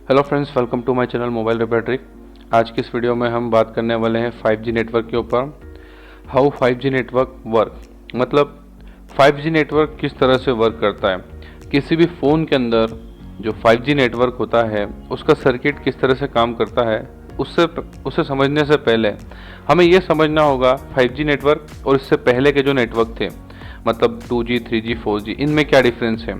Hello friends, welcome to my channel mobile repair trick. आज की इस वीडियो में हम बात करने वाले हैं 5G नेटवर्क के ऊपर। हाउ 5G नेटवर्क वर्क, मतलब 5G नेटवर्क किस तरह से वर्क करता है। किसी भी फ़ोन के अंदर जो 5G नेटवर्क होता है उसका सर्किट किस तरह से काम करता है, उसे समझने से पहले हमें ये समझना होगा 5G नेटवर्क और इससे पहले के जो नेटवर्क थे, मतलब 2G, 3G, 4G, इनमें क्या डिफरेंस है।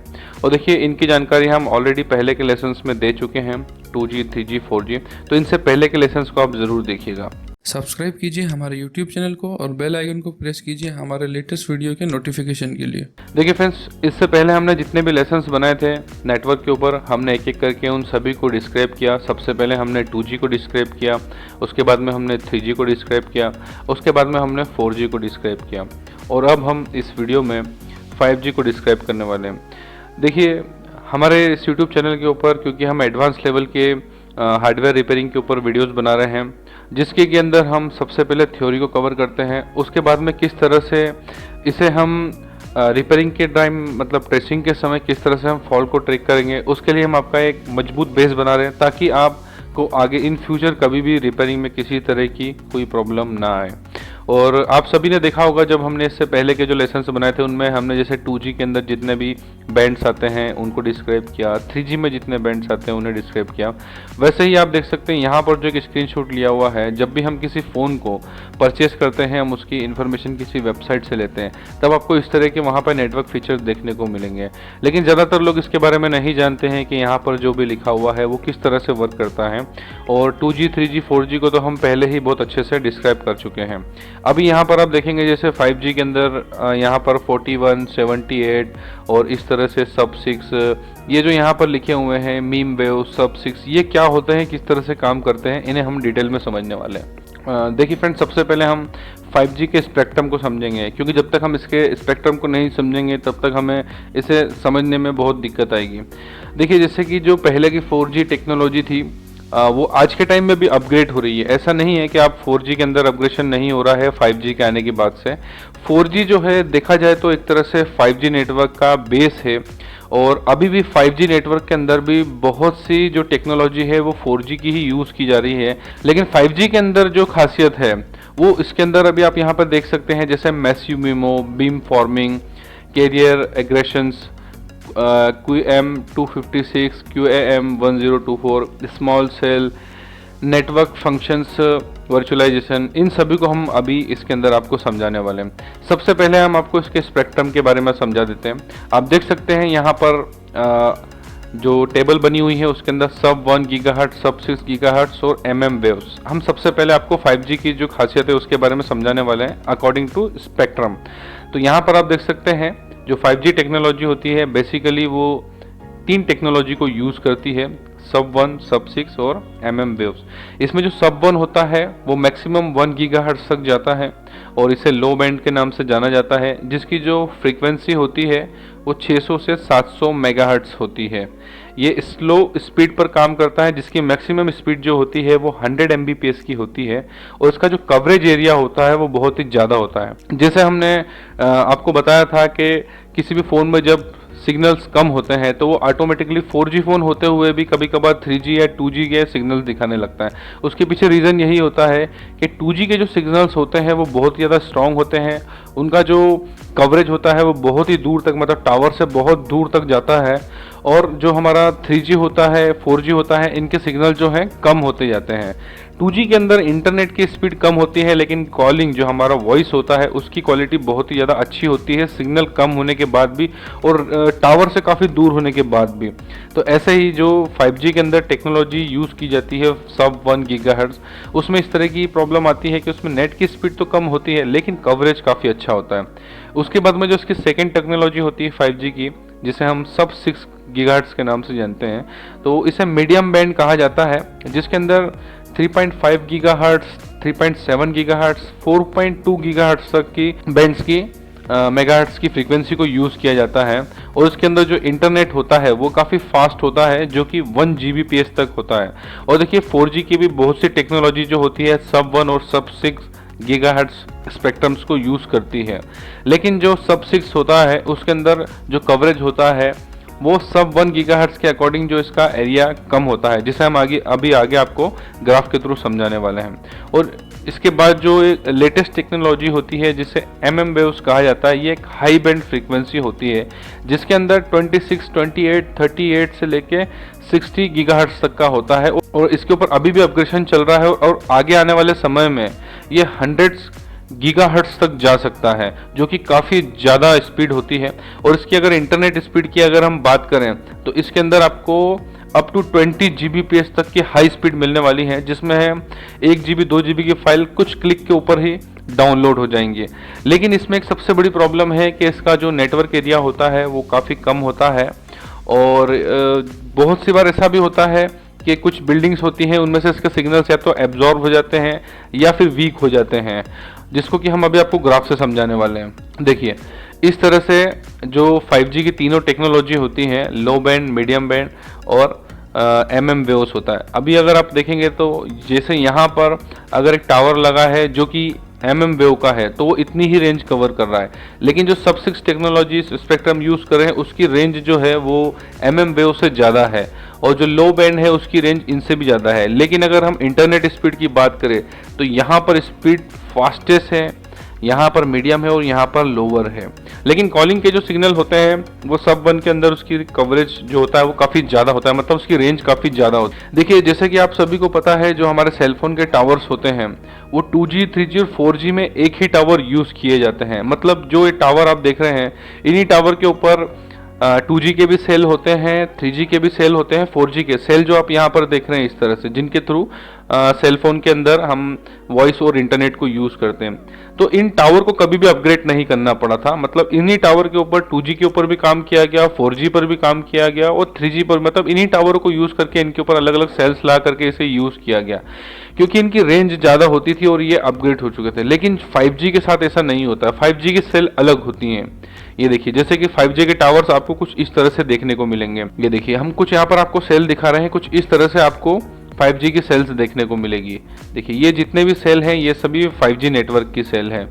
और देखिए, इनकी जानकारी हम ऑलरेडी पहले के लेसन्स में दे चुके हैं, 2G, 3G, 4G, तो इनसे पहले के लेसन्स को आप ज़रूर देखिएगा। सब्सक्राइब कीजिए हमारे YouTube चैनल को और बेल आइकन को प्रेस कीजिए हमारे लेटेस्ट वीडियो के नोटिफिकेशन के लिए। देखिए फ्रेंड्स, इससे पहले हमने जितने भी लेसन्स बनाए थे नेटवर्क के ऊपर, हमने एक एक करके उन सभी को डिस्क्राइब किया। सबसे पहले हमने 2G को डिस्क्राइब किया, उसके बाद में हमने 3G को डिस्क्राइब किया, उसके बाद में हमने 4G को डिस्क्राइब किया, और अब हम इस वीडियो में 5G को डिस्क्राइब करने वाले हैं। देखिए, हमारे इस यूट्यूब चैनल के ऊपर, क्योंकि हम एडवांस लेवल के हार्डवेयर रिपेयरिंग के ऊपर वीडियोस बना रहे हैं, जिसके के अंदर हम सबसे पहले थ्योरी को कवर करते हैं, उसके बाद में किस तरह से इसे हम रिपेयरिंग के टाइम, मतलब ट्रेसिंग के समय किस तरह से हम फॉल्ट को ट्रैक करेंगे, उसके लिए हम आपका एक मजबूत बेस बना रहे हैं, ताकि आपको आगे इन फ्यूचर कभी भी रिपेयरिंग में किसी तरह की कोई प्रॉब्लम ना आए। और आप सभी ने देखा होगा, जब हमने इससे पहले के जो लेसन्स बनाए थे उनमें हमने जैसे 2G के अंदर जितने भी बैंड्स आते हैं उनको डिस्क्राइब किया, 3G में जितने बैंड्स आते हैं उन्हें डिस्क्राइब किया। वैसे ही आप देख सकते हैं यहाँ पर जो एक स्क्रीनशॉट लिया हुआ है, जब भी हम किसी फ़ोन को परचेस करते हैं, हम उसकी इन्फॉर्मेशन किसी वेबसाइट से लेते हैं, तब आपको इस तरह के वहाँ पर नेटवर्क फीचर देखने को मिलेंगे। लेकिन ज़्यादातर लोग इसके बारे में नहीं जानते हैं कि यहाँ पर जो भी लिखा हुआ है वो किस तरह से वर्क करता है। और 2G, 3G, 4G को तो हम पहले ही बहुत अच्छे से डिस्क्राइब कर चुके हैं। अभी यहाँ पर आप देखेंगे जैसे 5G के अंदर यहाँ पर 41, 78 और इस तरह से सब 6, ये जो यहाँ पर लिखे हुए हैं मीम वेव, सब 6, ये क्या होते हैं, किस तरह से काम करते हैं, इन्हें हम डिटेल में समझने वाले हैं। देखिए फ्रेंड्स, सबसे पहले हम 5G के स्पेक्ट्रम को समझेंगे, क्योंकि जब तक हम इसके स्पेक्ट्रम को नहीं समझेंगे तब तक हमें इसे समझने में बहुत दिक्कत आएगी। देखिए, जैसे कि जो पहले की 4G टेक्नोलॉजी थी, वो आज के टाइम में भी अपग्रेड हो रही है। ऐसा नहीं है कि आप 4G के अंदर अपग्रेडेशन नहीं हो रहा है 5G के आने के बाद से। 4G जो है, देखा जाए तो एक तरह से 5G नेटवर्क का बेस है, और अभी भी 5G नेटवर्क के अंदर भी बहुत सी जो टेक्नोलॉजी है वो 4G की ही यूज़ की जा रही है। लेकिन 5G के अंदर जो खासियत है वो इसके अंदर अभी आप यहाँ पर देख सकते हैं, जैसे massive MIMO, beam forming, carrier aggregations, QM256, QAM1024, small cell, network functions, virtualization, इन सभी को हम अभी इसके अंदर आपको समझाने वाले हैं। सबसे पहले हम आपको इसके स्पेक्ट्रम के बारे में समझा देते हैं। आप देख सकते हैं यहाँ पर जो टेबल बनी हुई है उसके अंदर सब 1 गीगाहर्ट्ज, सब 6 गीगाहर्ट्ज और MM वेव्स। हम सबसे पहले आपको 5G की जो खासियत है उसके बारे में समझाने वाले हैं अकॉर्डिंग टू स्पेक्ट्रम। तो यहाँ पर आप देख सकते हैं जो 5G टेक्नोलॉजी होती है, बेसिकली वो 3 टेक्नोलॉजी को यूज़ करती है, सब 1, सब 6 और MM वेव्स। इसमें जो सब 1 होता है वो मैक्सिमम 1 गीगाहर्ट्ज तक जाता है और इसे लो बैंड के नाम से जाना जाता है, जिसकी जो फ्रीक्वेंसी होती है वो 600 से 700 मेगाहर्ट्ज होती है। ये स्लो स्पीड पर काम करता है, जिसकी मैक्सिमम स्पीड जो होती है वो 100 Mbps की होती है, और इसका जो कवरेज एरिया होता है वो बहुत ही ज़्यादा होता है। जैसे हमने आपको बताया था कि किसी भी फ़ोन में जब सिग्नल्स कम होते हैं तो वो ऑटोमेटिकली 4G फ़ोन होते हुए भी कभी कभार 3G या 2G के सिग्नल्स दिखाने लगता है। उसके पीछे रीज़न यही होता है कि 2G के जो सिग्नल्स होते हैं वो बहुत ही ज़्यादा स्ट्रॉन्ग होते हैं, उनका जो कवरेज होता है वो बहुत ही दूर तक, मतलब टावर से बहुत दूर तक जाता है, और जो हमारा 3G होता है, 4G होता है, इनके सिग्नल जो हैं कम होते जाते हैं। 2G के अंदर इंटरनेट की स्पीड कम होती है, लेकिन कॉलिंग जो हमारा वॉइस होता है उसकी क्वालिटी बहुत ही ज़्यादा अच्छी होती है, सिग्नल कम होने के बाद भी और टावर से काफ़ी दूर होने के बाद भी। तो ऐसे ही जो 5G के अंदर टेक्नोलॉजी यूज़ की जाती है सब 1 गीगाहर्ट्ज, उसमें इस तरह की प्रॉब्लम आती है कि उसमें नेट की स्पीड तो कम होती है लेकिन कवरेज काफ़ी अच्छा होता है। उसके बाद में जो उसकी सेकेंड टेक्नोलॉजी होती है 5G की, जिसे हम सब 6 गीगाहर्ट्ज के नाम से जानते हैं, तो इसे मीडियम बैंड कहा जाता है, जिसके अंदर 3.5 गीगाहर्ट्ज, 3.7 गीगाहर्ट्ज, 4.2 गीगाहर्ट्ज तक की बैंड्स की मेगाहर्ट्ज की फ्रीक्वेंसी को यूज़ किया जाता है। और इसके अंदर जो इंटरनेट होता है वो काफ़ी फास्ट होता है, जो कि 1 Gbps तक होता है। और देखिए 4G की भी बहुत सी टेक्नोलॉजी जो होती है सब 1 और सब 6 गीगाहर्ट्ज स्पेक्ट्रम्स को यूज़ करती है, लेकिन जो सब 6 होता है उसके अंदर जो कवरेज होता है वो सब 1 गीगाहर्ट्ज के अकॉर्डिंग जो इसका एरिया कम होता है, जिसे हम अभी आगे आपको ग्राफ के थ्रू समझाने वाले हैं। और इसके बाद जो लेटेस्ट टेक्नोलॉजी होती है जिसे MM वेव्स कहा जाता है, ये एक हाई बैंड फ्रीक्वेंसी होती है जिसके अंदर 26, 28, 38 से लेके 60 गीगाहर्ट्ज तक का होता है। और इसके ऊपर अभी भी अपग्रेडेशन चल रहा है और आगे आने वाले समय में ये 100 गीगाहर्ट्ज तक जा सकता है, जो कि काफ़ी ज़्यादा स्पीड होती है। और इसकी अगर इंटरनेट स्पीड की अगर हम बात करें तो इसके अंदर आपको अप टू 20 Gbps तक की हाई स्पीड मिलने वाली है, जिसमें है 1 GB 2 GB की फाइल कुछ क्लिक के ऊपर ही डाउनलोड हो जाएंगे। लेकिन इसमें एक सबसे बड़ी प्रॉब्लम है कि इसका जो नेटवर्क एरिया होता है वो काफ़ी कम होता है। और बहुत सी बार ऐसा भी होता है कि कुछ बिल्डिंग्स होती हैं, उनमें से इसके सिग्नल्स या तो एब्जॉर्ब हो जाते हैं या फिर वीक हो जाते हैं, जिसको कि हम अभी आपको ग्राफ से समझाने वाले हैं। देखिए, इस तरह से जो 5G की तीनों टेक्नोलॉजी होती हैं, लो बैंड, मीडियम बैंड और MM वेव्स होता है। अभी अगर आप देखेंगे तो जैसे यहाँ पर अगर एक टावर लगा है जो कि MM वेव का है तो वो इतनी ही रेंज कवर कर रहा है, लेकिन जो सब 6 टेक्नोलॉजी स्पेक्ट्रम यूज़ कर रहे हैं उसकी रेंज जो है वो MM वेव से ज़्यादा है, और जो लो बैंड है उसकी रेंज इनसे भी ज़्यादा है। लेकिन अगर हम इंटरनेट स्पीड की बात करें तो यहाँ पर स्पीड फास्टेस्ट है, यहाँ पर मीडियम है और यहाँ पर लोअर है। लेकिन कॉलिंग के जो सिग्नल होते हैं वो सब 1 के अंदर उसकी कवरेज जो होता है वो काफ़ी ज़्यादा होता है, मतलब उसकी रेंज काफ़ी ज़्यादा होती है। देखिए, जैसे कि आप सभी को पता है, जो हमारे सेलफोन के टावर्स होते हैं वो 2G, 3G और 4G में एक ही टावर यूज़ किए जाते हैं। मतलब जो ये टावर आप देख रहे हैं, इन्हीं टावर के ऊपर 2G के भी सेल होते हैं, 3G के भी सेल होते हैं, 4G के सेल जो आप यहाँ पर देख रहे हैं इस तरह से, जिनके थ्रू सेलफोन के अंदर हम वॉइस और इंटरनेट को यूज़ करते हैं। तो इन टावर को कभी भी अपग्रेड नहीं करना पड़ा था, मतलब इन्हीं टावर के ऊपर 2G के ऊपर भी काम किया गया, 4G पर भी काम किया गया और 3G पर, मतलब इन्हीं टावरों को यूज़ करके इनके ऊपर अलग अलग सेल्स ला करके इसे यूज़ किया गया, क्योंकि इनकी रेंज ज़्यादा होती थी और ये अपग्रेड हो चुके थे। लेकिन 5G के साथ ऐसा नहीं होता, 5G की सेल अलग होती हैं। ये देखिए, जैसे कि 5G के टावर्स आपको कुछ इस तरह से देखने को मिलेंगे। ये देखिए, हम कुछ यहाँ पर आपको सेल दिखा रहे हैं, कुछ इस तरह से आपको 5G की सेल्स देखने को मिलेगी। देखिए, ये जितने भी सेल हैं ये सभी 5G नेटवर्क की सेल हैं।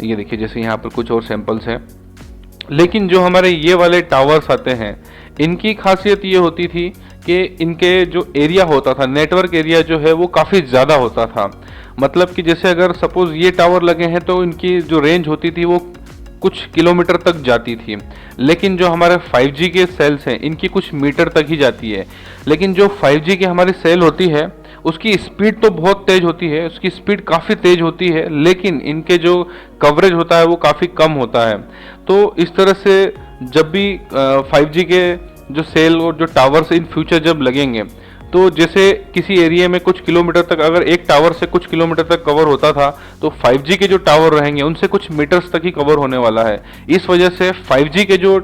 ये देखिए, जैसे यहाँ पर कुछ और सैंपल्स हैं। लेकिन जो हमारे ये वाले टावर्स आते हैं, इनकी खासियत ये होती थी कि इनके जो एरिया होता था, नेटवर्क एरिया जो है वो काफ़ी ज़्यादा होता था। मतलब कि जैसे अगर सपोज़ ये टावर लगे हैं तो इनकी जो रेंज होती थी वो कुछ किलोमीटर तक जाती थी। लेकिन जो हमारे 5G के सेल्स हैं इनकी कुछ मीटर तक ही जाती है। लेकिन जो 5G की हमारी सेल होती है उसकी स्पीड तो बहुत तेज़ होती है, उसकी स्पीड काफ़ी तेज़ होती है, लेकिन इनके जो कवरेज होता है वो काफ़ी कम होता है। तो इस तरह से जब भी 5G के जो सेल और जो टावर्स इन फ्यूचर जब लगेंगे, तो जैसे किसी एरिया में कुछ किलोमीटर तक, अगर एक टावर से कुछ किलोमीटर तक कवर होता था, तो 5G के जो टावर रहेंगे उनसे कुछ मीटर्स तक ही कवर होने वाला है। इस वजह से 5G के जो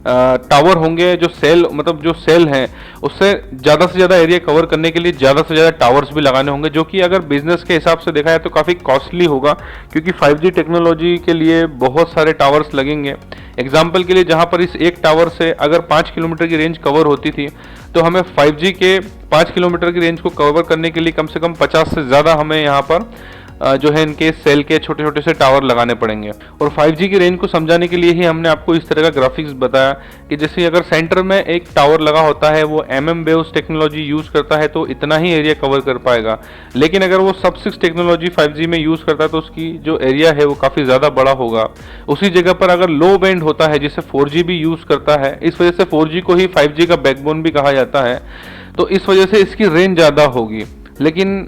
टावर होंगे, जो सेल, मतलब जो सेल हैं, उससे ज़्यादा से ज़्यादा एरिया कवर करने के लिए ज़्यादा से ज़्यादा टावर्स भी लगाने होंगे, जो कि अगर बिजनेस के हिसाब से देखा जाए तो काफ़ी कॉस्टली होगा, क्योंकि 5G टेक्नोलॉजी के लिए बहुत सारे टावर्स लगेंगे। एग्जाम्पल के लिए, जहाँ पर इस एक टावर से अगर 5 किलोमीटर की रेंज कवर होती थी, तो हमें 5G के 5 किलोमीटर की रेंज को कवर करने के लिए कम से कम 50 से ज़्यादा हमें यहाँ पर जो है इनके सेल के छोटे छोटे से टावर लगाने पड़ेंगे। और 5G की रेंज को समझाने के लिए ही हमने आपको इस तरह का ग्राफिक्स बताया कि जैसे अगर सेंटर में एक टावर लगा होता है, वो MM वेव्स टेक्नोलॉजी यूज़ करता है तो इतना ही एरिया कवर कर पाएगा। लेकिन अगर वो सब 6 टेक्नोलॉजी 5G में यूज़ करता है तो उसकी जो एरिया है वो काफ़ी ज़्यादा बड़ा होगा। उसी जगह पर अगर लो बैंड होता है, जिसे 4G भी यूज़ करता है, इस वजह से 4G को ही 5G का बैकबोन भी कहा जाता है, तो इस वजह से इसकी रेंज ज़्यादा होगी। लेकिन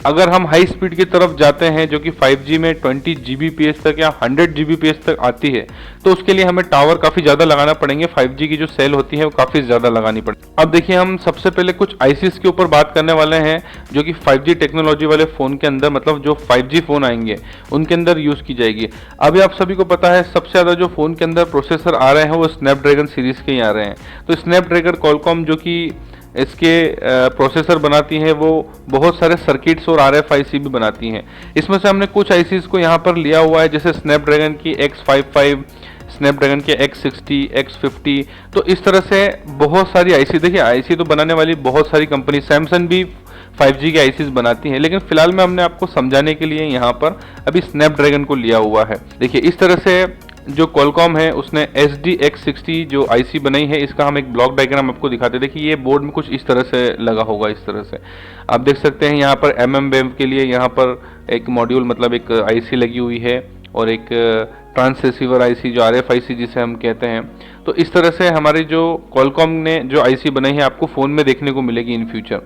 अगर हम हाई स्पीड की तरफ जाते हैं, जो कि 5G में 20 Gbps तक या 100 Gbps तक आती है, तो उसके लिए हमें टावर काफ़ी ज़्यादा लगाना पड़ेंगे। 5G की जो सेल होती है वो काफ़ी ज़्यादा लगानी पड़ेगी। अब देखिए, हम सबसे पहले कुछ ICs के ऊपर बात करने वाले हैं, जो कि 5G टेक्नोलॉजी वाले फ़ोन के अंदर, मतलब जो 5G फ़ोन आएंगे उनके अंदर यूज़ की जाएगी। अभी आप सभी को पता है, सबसे ज़्यादा जो फ़ोन के अंदर प्रोसेसर आ रहे हैं वो स्नैपड्रैगन सीरीज़ के ही आ रहे हैं। तो स्नैपड्रैगन कॉलकॉम जो कि इसके प्रोसेसर बनाती हैं, वो बहुत सारे सर्किट्स और RFIC भी बनाती हैं। इसमें से हमने कुछ ICs को यहाँ पर लिया हुआ है, जैसे स्नैपड्रैगन की X55, स्नैपड्रैगन के X60, X50। तो इस तरह से बहुत सारी IC, देखिए IC तो बनाने वाली बहुत सारी कंपनी, सैमसंग भी 5G के ICs बनाती हैं, लेकिन फिलहाल में हमने आपको समझाने के लिए यहाँ पर अभी स्नैपड्रैगन को लिया हुआ है। देखिए, इस तरह से जो Qualcomm है उसने SDX60 जो आईसी बनाई है, इसका हम एक ब्लॉक डायग्राम आपको दिखाते हैं। देखिए ये बोर्ड में कुछ इस तरह से लगा होगा, इस तरह से आप देख सकते हैं। यहाँ पर MMWave के लिए यहाँ पर एक मॉड्यूल मतलब एक आईसी लगी हुई है और एक ट्रांस आईसी जो RFIC जिसे हम कहते हैं। तो इस तरह से हमारी जो Qualcomm ने जो आईसी बनाई है आपको फ़ोन में देखने को मिलेगी इन फ्यूचर।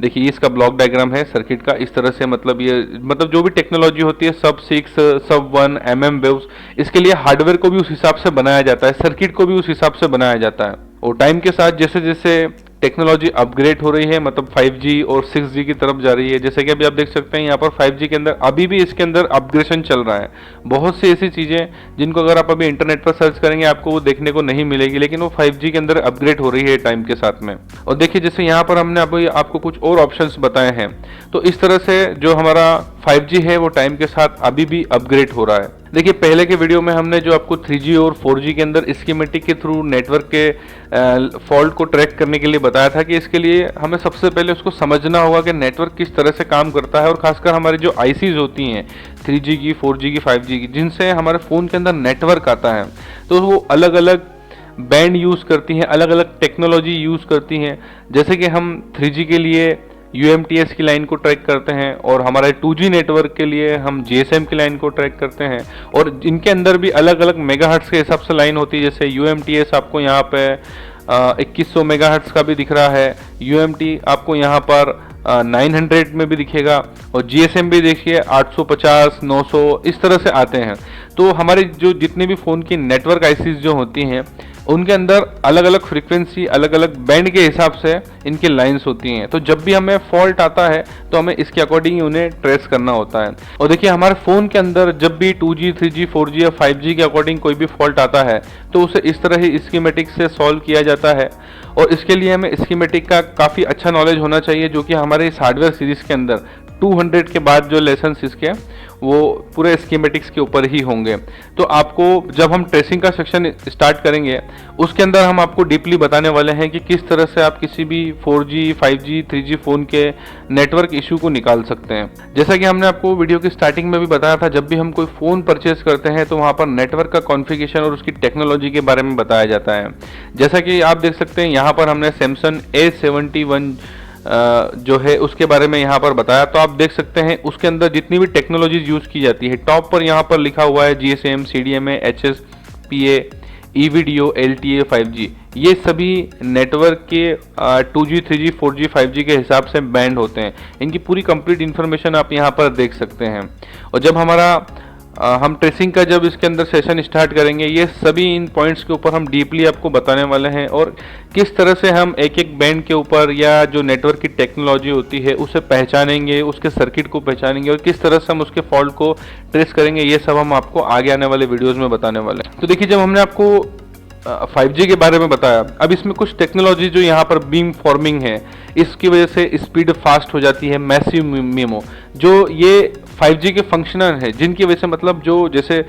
देखिए ये इसका ब्लॉक डायग्राम है सर्किट का, इस तरह से मतलब ये मतलब जो भी टेक्नोलॉजी होती है सब 6 सब 1 MMWaves, इसके लिए हार्डवेयर को भी उस हिसाब से बनाया जाता है, सर्किट को भी उस हिसाब से बनाया जाता है। और टाइम के साथ जैसे जैसे टेक्नोलॉजी अपग्रेड हो रही है, मतलब 5G और 6G की तरफ जा रही है, जैसे कि अभी आप देख सकते हैं यहाँ पर 5G के अंदर अभी भी इसके अंदर अपग्रेडेशन चल रहा है। बहुत सी ऐसी चीज़ें जिनको अगर आप अभी इंटरनेट पर सर्च करेंगे आपको वो देखने को नहीं मिलेगी, लेकिन वो 5G के अंदर अपग्रेड हो रही है टाइम के साथ में। और देखिए जैसे यहाँ पर हमने अभी आपको कुछ और ऑप्शंस बताए हैं, तो इस तरह से जो हमारा 5G है वो टाइम के साथ अभी भी अपग्रेड हो रहा है। देखिए पहले के वीडियो में हमने जो आपको 3G और 4G के अंदर स्कीमेटिक के थ्रू नेटवर्क के फॉल्ट को ट्रैक करने के लिए बताया था कि इसके लिए हमें सबसे पहले उसको समझना होगा कि नेटवर्क किस तरह से काम करता है, और खासकर हमारी जो आईसीज होती हैं 3G की, 4G की, 5G की, जिनसे हमारे फ़ोन के अंदर नेटवर्क आता है, तो वो अलग अलग बैंड यूज़ करती हैं, अलग अलग टेक्नोलॉजी यूज़ करती हैं। जैसे कि हम 3G के लिए UMTS की लाइन को ट्रैक करते हैं और हमारे 2G नेटवर्क के लिए हम GSM की लाइन को ट्रैक करते हैं, और इनके अंदर भी अलग अलग मेगाहर्ट्ज़ के हिसाब से लाइन होती है। जैसे UMTS आपको यहाँ पे 2100 मेगाहर्ट्ज़ का भी दिख रहा है, UMT आपको यहाँ पर 900 में भी दिखेगा, और GSM भी देखिए 850, 900 इस तरह से आते हैं। तो हमारे जो जितने भी फ़ोन की नेटवर्क आईसीज जो होती हैं उनके अंदर अलग अलग फ्रीक्वेंसी, अलग अलग बैंड के हिसाब से इनकी लाइंस होती हैं। तो जब भी हमें फॉल्ट आता है तो हमें इसके अकॉर्डिंग उन्हें ट्रेस करना होता है। और देखिए हमारे फ़ोन के अंदर जब भी 2G, 3G, 4G या 5G के अकॉर्डिंग कोई भी फॉल्ट आता है तो उसे इस तरह ही स्कीमेटिक से सॉल्व किया जाता है, और इसके लिए हमें स्कीमेटिक का काफ़ी अच्छा नॉलेज होना चाहिए, जो कि हमारे इस हार्डवेयर सीरीज़ के अंदर 200 के बाद जो लेसन इसके वो पूरे स्कीमेटिक्स के ऊपर ही होंगे। तो आपको जब हम ट्रेसिंग का सेक्शन स्टार्ट करेंगे उसके अंदर हम आपको डीपली बताने वाले हैं कि किस तरह से आप किसी भी 4G, 5G, 3G फ़ोन के नेटवर्क इशू को निकाल सकते हैं। जैसा कि हमने आपको वीडियो की स्टार्टिंग में भी बताया था, जब भी हम कोई फ़ोन परचेज करते हैं तो वहाँ पर नेटवर्क का कॉन्फ़िगरेशन और उसकी टेक्नोलॉजी के बारे में बताया जाता है। जैसा कि आप देख सकते हैं यहाँ पर हमने सैमसंग A71 जो है उसके बारे में यहाँ पर बताया, तो आप देख सकते हैं उसके अंदर जितनी भी टेक्नोलॉजीज यूज़ की जाती है, टॉप पर यहाँ पर लिखा हुआ है GSM, CDMA, HSPA, EVDO, LTA, 5G, ये सभी नेटवर्क के 2G, 3G, 4G, 5G के हिसाब से बैंड होते हैं। इनकी पूरी कंप्लीट इन्फॉर्मेशन आप यहाँ पर देख सकते हैं। और जब हम ट्रेसिंग का जब इसके अंदर सेशन स्टार्ट करेंगे, ये सभी इन पॉइंट्स के ऊपर हम डीपली आपको बताने वाले हैं, और किस तरह से हम एक एक बैंड के ऊपर या जो नेटवर्क की टेक्नोलॉजी होती है उसे पहचानेंगे, उसके सर्किट को पहचानेंगे, और किस तरह से हम उसके फॉल्ट को ट्रेस करेंगे, ये सब हम आपको आगे आने वाले वीडियोज़ में बताने वाले हैं। तो देखिए जब हमने आपको 5G के बारे में बताया, अब इसमें कुछ टेक्नोलॉजी जो यहाँ पर बीम फॉर्मिंग है, इसकी वजह से स्पीड फास्ट हो जाती है, मैसिव मिमो, जो ये 5G के फंक्शनल है, जिनकी वजह से मतलब जो जैसे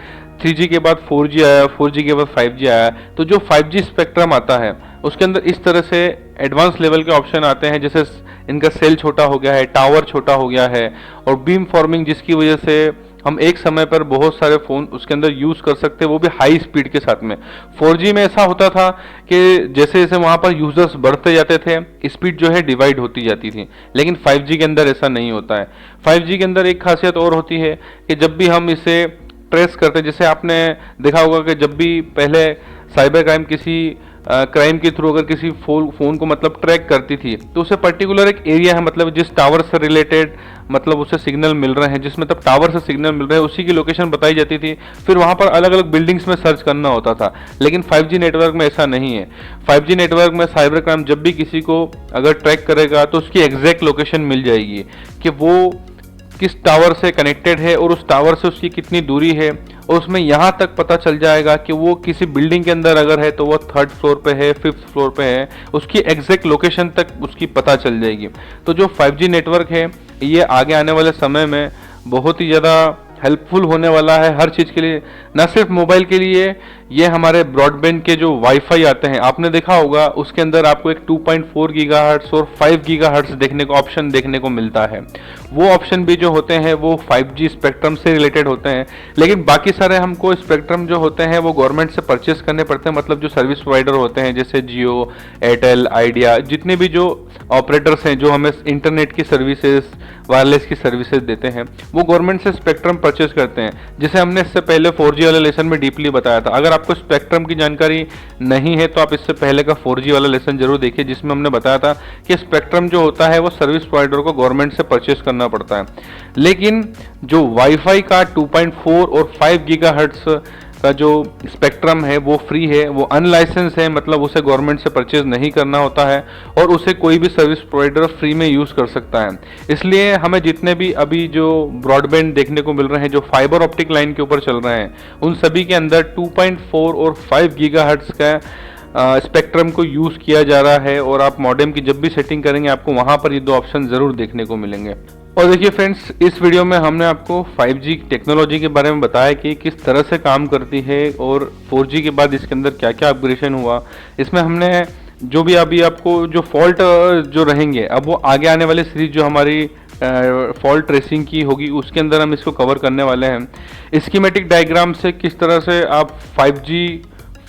3G के बाद 4G आया, 4G के बाद 5G आया, तो जो 5G स्पेक्ट्रम आता है उसके अंदर इस तरह से एडवांस लेवल के ऑप्शन आते हैं, जैसे इनका सेल छोटा हो गया है, टावर छोटा हो गया है, और बीम फॉर्मिंग जिसकी वजह से हम एक समय पर बहुत सारे फ़ोन उसके अंदर यूज़ कर सकते हैं, वो भी हाई स्पीड के साथ में। 4G में ऐसा होता था कि जैसे जैसे वहाँ पर यूज़र्स बढ़ते जाते थे स्पीड जो है डिवाइड होती जाती थी, लेकिन 5G के अंदर ऐसा नहीं होता है। 5G के अंदर एक खासियत और होती है कि जब भी हम इसे ट्रेस करते हैं, जैसे आपने देखा होगा कि जब भी पहले साइबर क्राइम किसी क्राइम के थ्रू अगर किसी फ़ोन को मतलब ट्रैक करती थी, तो उसे पर्टिकुलर एक एरिया है, मतलब जिस टावर से रिलेटेड मतलब उसे सिग्नल मिल रहे हैं, जिस मतलब टावर से सिग्नल मिल रहे हैं उसी की लोकेशन बताई जाती थी, फिर वहाँ पर अलग अलग बिल्डिंग्स में सर्च करना होता था। लेकिन 5G नेटवर्क में ऐसा नहीं है। 5G नेटवर्क में साइबर क्राइम जब भी किसी को अगर ट्रैक करेगा तो उसकी एग्जैक्ट लोकेशन मिल जाएगी कि वो किस टावर से कनेक्टेड है और उस टावर से उसकी कितनी दूरी है, और उसमें यहाँ तक पता चल जाएगा कि वो किसी बिल्डिंग के अंदर अगर है तो वो 3rd फ्लोर पे है, 5th फ्लोर पे है, उसकी एग्जैक्ट लोकेशन तक उसकी पता चल जाएगी। तो जो 5G नेटवर्क है ये आगे आने वाले समय में बहुत ही ज़्यादा हेल्पफुल होने वाला है हर चीज़ के लिए, न सिर्फ मोबाइल के लिए, ये हमारे ब्रॉडबैंड के जो वाईफाई आते हैं आपने देखा होगा उसके अंदर आपको एक 2.4 गीगाहर्ट्ज़ और 5 गीगाहर्ट्ज़ देखने को ऑप्शन देखने को मिलता है। वो ऑप्शन भी जो होते हैं वो 5G स्पेक्ट्रम से रिलेटेड होते हैं, लेकिन बाकी सारे हमको स्पेक्ट्रम जो होते हैं वो गवर्नमेंट से परचेस करने पड़ते हैं। मतलब जो सर्विस प्रोवाइडर होते हैं जैसे जियो, एयरटेल, आइडिया, जितने भी जो ऑपरेटर्स हैं जो हमें इंटरनेट की सर्विसेज, वायरलेस की सर्विसेज देते हैं, वो गवर्नमेंट से स्पेक्ट्रम परचेस करते हैं, जिसे हमने इससे पहले 4G वाले लेसन में डीपली बताया था। अगर आपको स्पेक्ट्रम की जानकारी नहीं है तो आप इससे पहले का 4G वाला लेसन जरूर देखिए, जिसमें हमने बताया था कि स्पेक्ट्रम जो होता है वो सर्विस प्रोवाइडर को गवर्नमेंट से परचेस करना पड़ता है। लेकिन जो वाईफाई का 2.4 और 5 गीगाहर्ट्ज का जो स्पेक्ट्रम है वो फ्री है, वो अनलाइसेंस है, मतलब उसे गवर्नमेंट से परचेज नहीं करना होता है और उसे कोई भी सर्विस प्रोवाइडर फ्री में यूज़ कर सकता है। इसलिए हमें जितने भी अभी जो ब्रॉडबैंड देखने को मिल रहे हैं जो फाइबर ऑप्टिक लाइन के ऊपर चल रहे हैं, उन सभी के अंदर 2.4 और 5 गीगाहर्ट्ज का स्पेक्ट्रम को यूज़ किया जा रहा है। और आप मॉडेम की जब भी सेटिंग करेंगे आपको वहाँ पर ये दो ऑप्शन ज़रूर देखने को मिलेंगे। और देखिए फ्रेंड्स, इस वीडियो में हमने आपको 5G टेक्नोलॉजी के बारे में बताया कि किस तरह से काम करती है और 4G के बाद इसके अंदर क्या क्या अपग्रेडेशन हुआ। इसमें हमने जो भी अभी आपको जो फॉल्ट जो रहेंगे, अब वो आगे आने वाले सीरीज जो हमारी फॉल्ट ट्रेसिंग की होगी उसके अंदर हम इसको कवर करने वाले हैं। स्कीमेटिक डायग्राम से किस तरह से आप 5G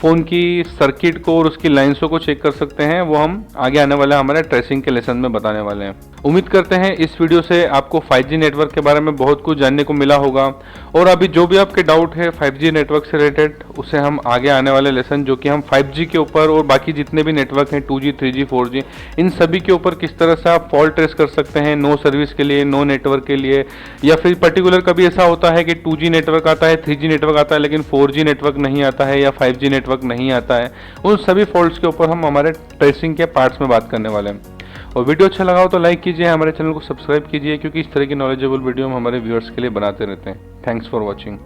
फ़ोन की सर्किट को और उसकी लाइंसों को चेक कर सकते हैं, वो हम आगे आने वाले हमारे ट्रेसिंग के लेसन में बताने वाले हैं। उम्मीद करते हैं इस वीडियो से आपको 5G नेटवर्क के बारे में बहुत कुछ जानने को मिला होगा। और अभी जो भी आपके डाउट है 5G नेटवर्क से रिलेटेड, उसे हम आगे आने वाले लेसन जो कि हम 5G के ऊपर और बाकी जितने भी नेटवर्क हैं 2G, 3G, 4G, इन सभी के ऊपर किस तरह से आप फॉल्ट ट्रेस कर सकते हैं, नो सर्विस के लिए, नो नेटवर्क के लिए, या फिर पर्टिकुलर कभी ऐसा होता है कि 2G नेटवर्क आता है, 3G नेटवर्क आता है लेकिन 4G नेटवर्क नहीं आता है या 5G नेटवर्क नहीं आता है, उन सभी फॉल्ट्स के ऊपर हम हमारे ट्रेसिंग के पार्ट्स में बात करने वाले हैं। और वीडियो अच्छा लगा हो तो लाइक कीजिए, हमारे चैनल को सब्सक्राइब कीजिए, क्योंकि इस तरह की नॉलेजेबल वीडियो हम हमारे व्यूअर्स के लिए बनाते रहते हैं। Thanks for watching.